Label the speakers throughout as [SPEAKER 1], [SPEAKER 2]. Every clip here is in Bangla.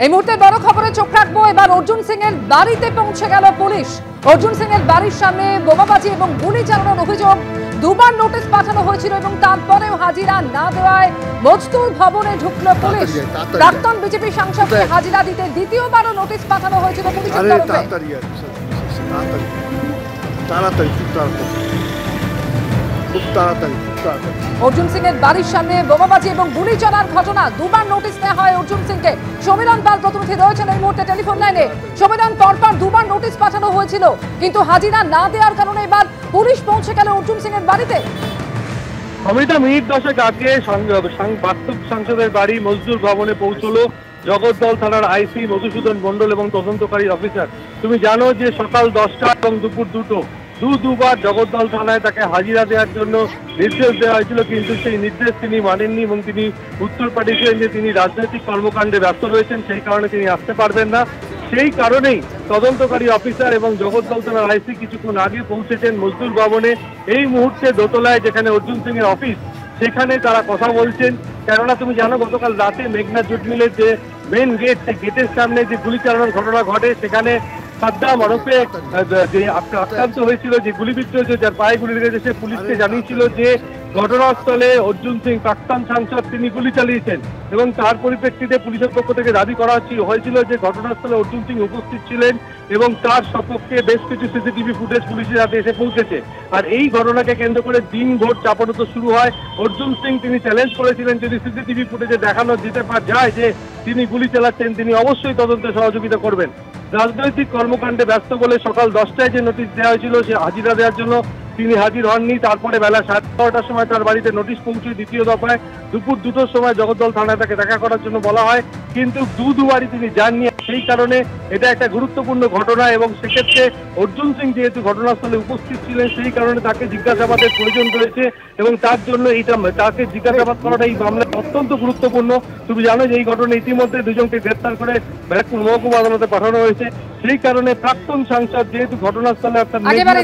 [SPEAKER 1] এই মুহূর্তে বড় খবরে চোখ রাখবো। এবার অর্জুন সিং এর বাড়িতে পৌঁছে গেল পুলিশ। অর্জুন সিং এর বাড়ির সামনে বোমাবাজি এবং গুলি চালানোর অভিযোগ। দুবার নোটিশ পাঠানো হয়েছিল এবং তারপরেও হাজিরা না দেওয়ায় মজদুর ভবনে ঢুকলো পুলিশ। প্রাক্তন বিজেপি সাংসদকে হাজিরা দিতে দ্বিতীয়বারও নোটিশ পাঠানো হয়েছিল পুলিশের তরফে। অর্জুন সিং এর বাড়ির সামনে বোমাবাজি এবং গুলি চলার ঘটনা, দুবার নোটিশ দেওয়া হয় অর্জুন সিংকে। সমীরণ পাল প্রতিনিধি রয়েছেন এই মুহূর্তে টেলিফোন লাইনে। সমীরণ, পরপর দুবার নোটিশ পাঠানো হয়েছিল, কিন্তু হাজিরা না দেওয়ার কারণে এবার পুলিশ পৌঁছে গেল অর্জুন সিং এর বাড়িতে।
[SPEAKER 2] অমিতা, মিনিট 10 আগে বাস্তব সাংসদের বাড়ি মজদুর ভবনে পৌঁছলো জগদ্দল থানার আইসি মধুসূদন মণ্ডল এবং তদন্তকারী অফিসার। তুমি জানো যে সকাল 10টা এবং দুপুর 2টো দুবার জগদ্দল থানায় তাকে হাজিরা দেওয়ার জন্য নির্দেশ দেওয়া হয়েছিল, কিন্তু সেই নির্দেশ তিনি মানেননি এবং তিনি উত্তর পাঠিয়েছিলেন যে তিনি রাজনৈতিক কর্মকাণ্ডে ব্যস্ত রয়েছেন, সেই কারণে তিনি আসতে পারবেন না। সেই কারণেই তদন্তকারী অফিসার এবং জগদ্দল থানার আইসি কিছুক্ষণ আগে পৌঁছেছেন মজদুর ভবনে। এই মুহূর্তে দোতলায় যেখানে অর্জুন সিং এর অফিস, সেখানে তারা কথা বলছেন। কেননা তুমি জানো গতকাল রাতে মেঘনা জুট মিলের যে মেন গেট, সেই গেটের সামনে যে গুলি চালানোর ঘটনা ঘটে, সেখানে সাদ্দাম ওরফে যে আক্রান্ত হয়েছিল, যে গুলিবিদ্ধ হয়েছে, যার পায়ে গুলি লেগেছে, সে পুলিশকে জানিয়েছিল যে ঘটনাস্থলে অর্জুন সিং প্রাক্তন সাংসদ তিনি গুলি চালিয়েছেন এবং তার পরিপ্রেক্ষিতে পুলিশের পক্ষ থেকে দাবি করা হয়েছিল যে ঘটনাস্থলে অর্জুন সিং উপস্থিত ছিলেন এবং তার সপক্ষে বেশ কিছু সিসিটিভি ফুটেজ পুলিশের হাতে এসে পৌঁছেছে। আর এই ঘটনাকে কেন্দ্র করে দিনভর চাপানোতো শুরু হয়। অর্জুন সিং তিনি চ্যালেঞ্জ করেছিলেন যদি সিসিটিভি ফুটেজে দেখানো যেতে যায় যে তিনি গুলি চালাচ্ছেন, তিনি অবশ্যই তদন্তে সহযোগিতা করবেন। রাজনৈতিক কর্মকাণ্ডে ব্যস্ত বলে সকাল 10টায় যে নোটিশ দেওয়া হয়েছিল সে হাজিরা দেওয়ার জন্য তিনি হাজির হননি। তারপরে বেলা 11:30টার সময় তার বাড়িতে নোটিশ পৌঁছয় দ্বিতীয় দফায়। দুপুর 2টোর সময় জগদ্দল থানায় তাকে দেখা করার জন্য বলা হয়, কিন্তু দুবারই তিনি যাননি। সেই কারণে এটা একটা গুরুত্বপূর্ণ ঘটনা এবং সেক্ষেত্রে অর্জুন সিং যেহেতু ঘটনাস্থলে উপস্থিত ছিলেন, সেই কারণে তাকে জিজ্ঞাসাবাদের প্রয়োজন রয়েছে এবং তার জন্য তাকে জিজ্ঞাসাবাদ করাটা এই মামলায় অত্যন্ত গুরুত্বপূর্ণ। তুমি জানো যে এই ঘটনায় ইতিমধ্যে দুজনকে গ্রেপ্তার করে ব্যারাকপুর মহকুমা আদালতে পাঠানো হয়েছে। সেই কারণে প্রাক্তন সাংসদ যেহেতু ঘটনাস্থলে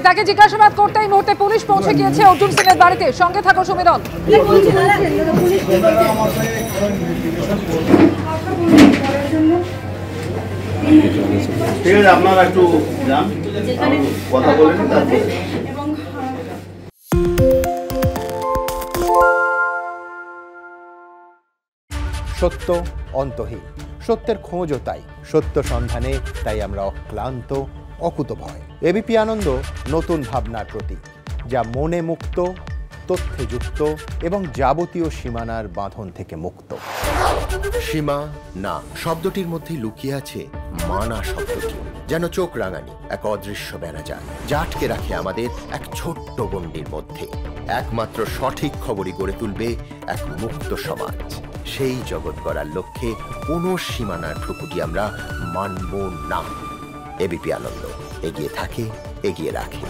[SPEAKER 1] তাকে জিজ্ঞাসাবাদ করতে এই মুহূর্তে পুলিশ পৌঁছে গিয়েছে অর্জুন সিং এর বাড়িতে। সঙ্গে থাকো সমীরণ।
[SPEAKER 3] ঠিক আছে, আপনারা একটু যান, কথা বলেন।
[SPEAKER 4] সত্য অন্তহীন, সত্যের খোঁজও তাই, সত্য সন্ধানে তাই আমরা অক্লান্ত, অকুতভয়। এবিপি আনন্দ নতুন ভাবনার প্রতীক, যা মনে মুক্ত, তথ্যে যুক্ত এবং যাবতীয় সীমানার বাঁধন থেকে মুক্ত। সীমা না শব্দটির মধ্যে লুকিয়ে আছে মানা শব্দটি, যেন চোখ রাঙানি এক অদৃশ্য ব্যানাজার, যা আটকে রাখে আমাদের এক ছোট্ট গণ্ডির মধ্যে। একমাত্র সঠিক খবরই গড়ে তুলবে এক মুক্ত সমাজ। সেই জগৎ গড়ার লক্ষ্যে কোনো সীমানার ঠুকুটি আমরা মানব না। এবিপি আনন্দ এগিয়ে থাকে, এগিয়ে রাখে।